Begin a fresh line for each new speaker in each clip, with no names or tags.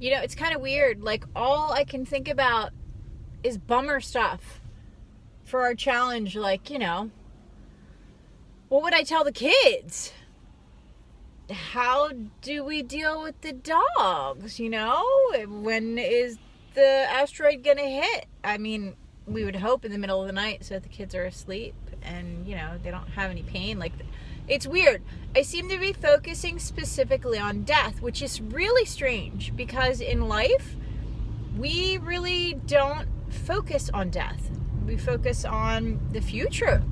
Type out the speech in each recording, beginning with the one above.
You know, it's kind of weird. Like, all I can think about is bummer stuff for our challenge. Like, what would I tell the kids? How do we deal with the dogs? When is the asteroid gonna hit? I mean, we would hope in the middle of the night so that the kids are asleep and, they don't have any pain. Like, it's weird. I seem to be focusing specifically on death, which is really strange because in life, we really don't focus on death. We focus on the future.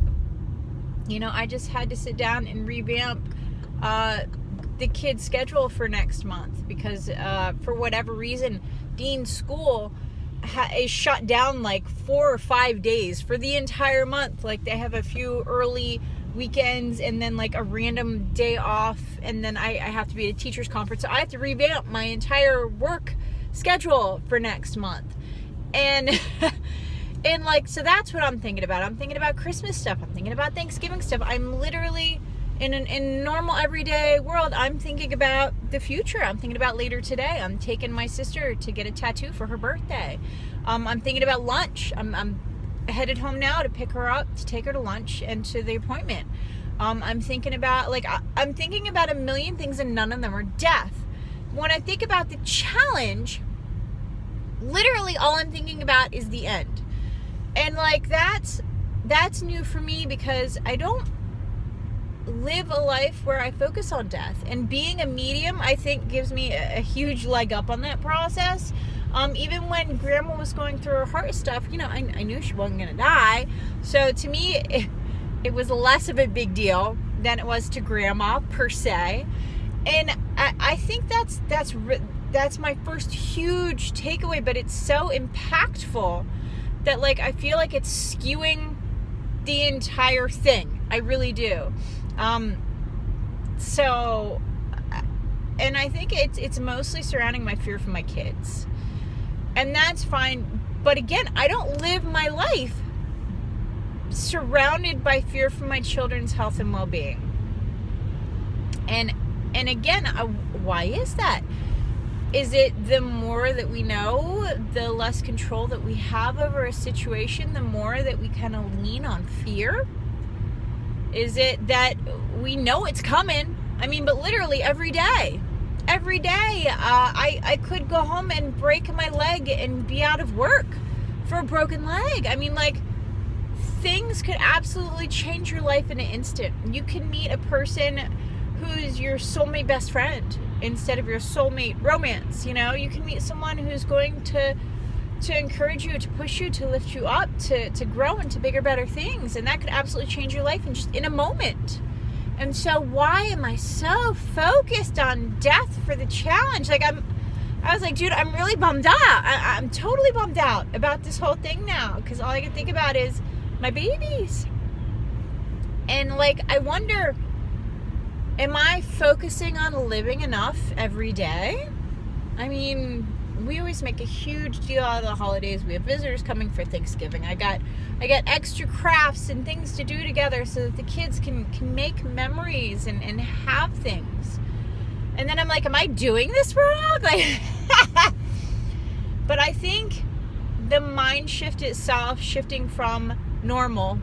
I just had to sit down and revamp the kids' schedule for next month because for whatever reason, Dean's school is shut down like 4 or 5 days for the entire month. Like, they have a few early weekends and then like a random day off, and then I have to be at a teacher's conference, so I have to revamp my entire work schedule for next month. And and like, so that's what I'm thinking about. I'm thinking about Christmas stuff. I'm thinking about Thanksgiving stuff. I'm literally in normal everyday world, I'm thinking about the future. I'm thinking about later today. I'm taking my sister to get a tattoo for her birthday. I'm thinking about lunch. I'm headed home now to pick her up, to take her to lunch and to the appointment. I'm thinking about I'm thinking about a million things, and none of them are death. When I think about the challenge, literally all I'm thinking about is the end. And like, that's new for me because I don't live a life where I focus on death, and being a medium, I think, gives me a huge leg up on that process. Even when Grandma was going through her heart stuff, I knew she wasn't gonna die, so to me it was less of a big deal than it was to Grandma per se. And I think that's my first huge takeaway, but it's so impactful that like I feel like it's skewing the entire thing. I really do. So, and I think it's mostly surrounding my fear for my kids, and that's fine. But again, I don't live my life surrounded by fear for my children's health and well-being. And again, why is that? Is it the more that we know, the less control that we have over a situation, the more that we kind of lean on fear? Is it that we know it's coming? I mean, but literally every day, I could go home and break my leg and be out of work for a broken leg. I mean, like, things could absolutely change your life in an instant. You can meet a person who's your soulmate best friend instead of your soulmate romance. You can meet someone who's going to encourage you, to push you, to lift you up, to grow into bigger, better things. And that could absolutely change your life in a moment. And so why am I so focused on death for the challenge? Like, I was like, dude, I'm really bummed out. I'm totally bummed out about this whole thing now, because all I can think about is my babies. And like, I wonder, am I focusing on living enough every day? I mean, we always make a huge deal out of the holidays. We have visitors coming for Thanksgiving. I got extra crafts and things to do together so that the kids can make memories and have things. And then I'm like, am I doing this wrong? Like, but I think the mind shift itself, shifting from normal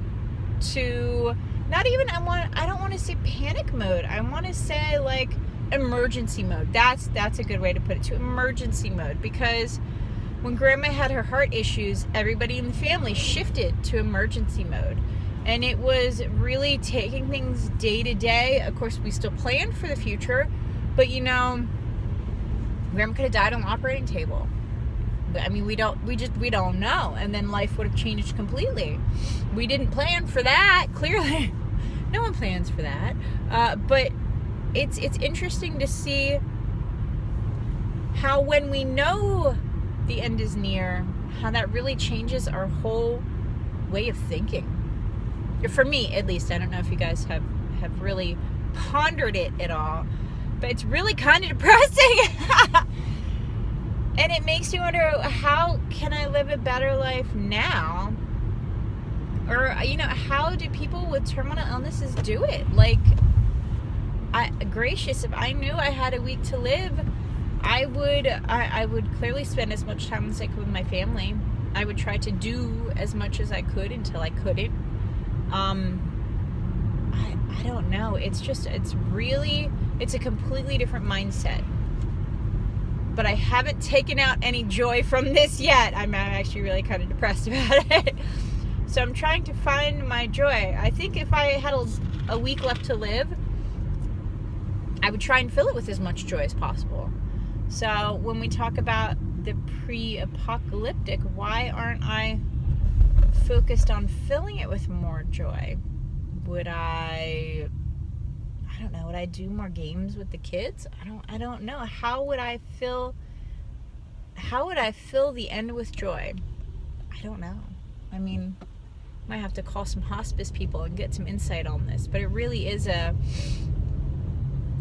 to not even, I don't want to say panic mode. I want to say like emergency mode. That's a good way to put it, to emergency mode. Because when Grandma had her heart issues, everybody in the family shifted to emergency mode. And it was really taking things day to day. Of course, we still planned for the future, but Grandma could have died on the operating table. I mean, we don't know. And then life would have changed completely. We didn't plan for that, clearly. No one plans for that. But it's interesting to see how, when we know the end is near, how that really changes our whole way of thinking. For me, at least. I don't know if you guys have really pondered it at all, but it's really kind of depressing. And it makes you wonder, how can I live a better life now? Or, how do people with terminal illnesses do it? Like, gracious, if I knew I had a week to live, I would clearly spend as much time as I could with my family. I would try to do as much as I could until I couldn't. I don't know. It's a completely different mindset. But I haven't taken out any joy from this yet. I'm actually really kind of depressed about it. So I'm trying to find my joy. I think if I had a week left to live, I would try and fill it with as much joy as possible. So when we talk about the pre-apocalyptic, why aren't I focused on filling it with more joy? Would I do more games with the kids? I don't know. How would I fill the end with joy? I don't know. I mean, might have to call some hospice people and get some insight on this, but it really is a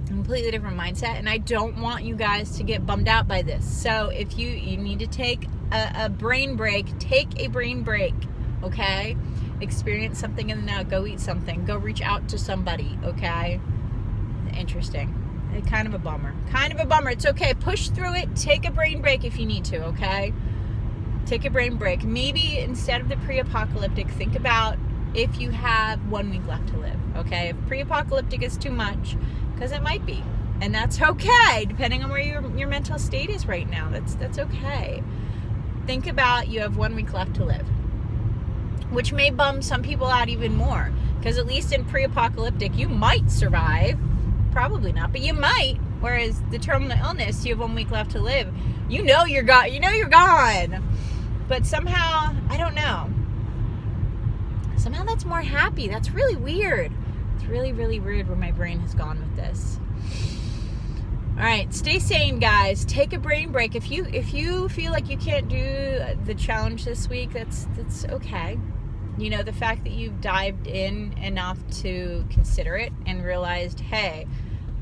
completely different mindset, and I don't want you guys to get bummed out by this. So if you need to take a brain break, take a brain break, okay? Experience something in the now. Go eat something. Go reach out to somebody, okay? Interesting. Kind of a bummer. It's okay. Push through it. Take a brain break if you need to, okay? Take a brain break. Maybe instead of the pre-apocalyptic, think about if you have 1 week left to live, okay? If pre-apocalyptic is too much, because it might be, and that's okay, depending on where your mental state is right now. That's okay. Think about you have 1 week left to live, which may bum some people out even more, because at least in pre-apocalyptic, you might survive. Probably not, but you might. Whereas the terminal illness, you have 1 week left to live. You know you're gone. But somehow, I don't know. Somehow that's more happy. That's really weird. It's really, really weird where my brain has gone with this. All right, stay sane, guys. Take a brain break. If you feel like you can't do the challenge this week, that's okay. You know, the fact that you've dived in enough to consider it and realized, hey,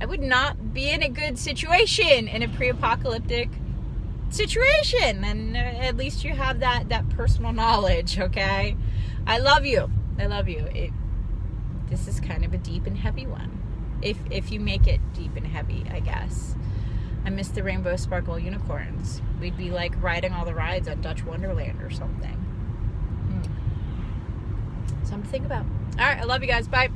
I would not be in a good situation in a pre-apocalyptic situation. And at least you have that personal knowledge, okay? I love you. This is kind of a deep and heavy one. If you make it deep and heavy, I guess. I miss the rainbow sparkle unicorns. We'd be like riding all the rides on Dutch Wonderland or something. Something to think about. All right, I love you guys. Bye.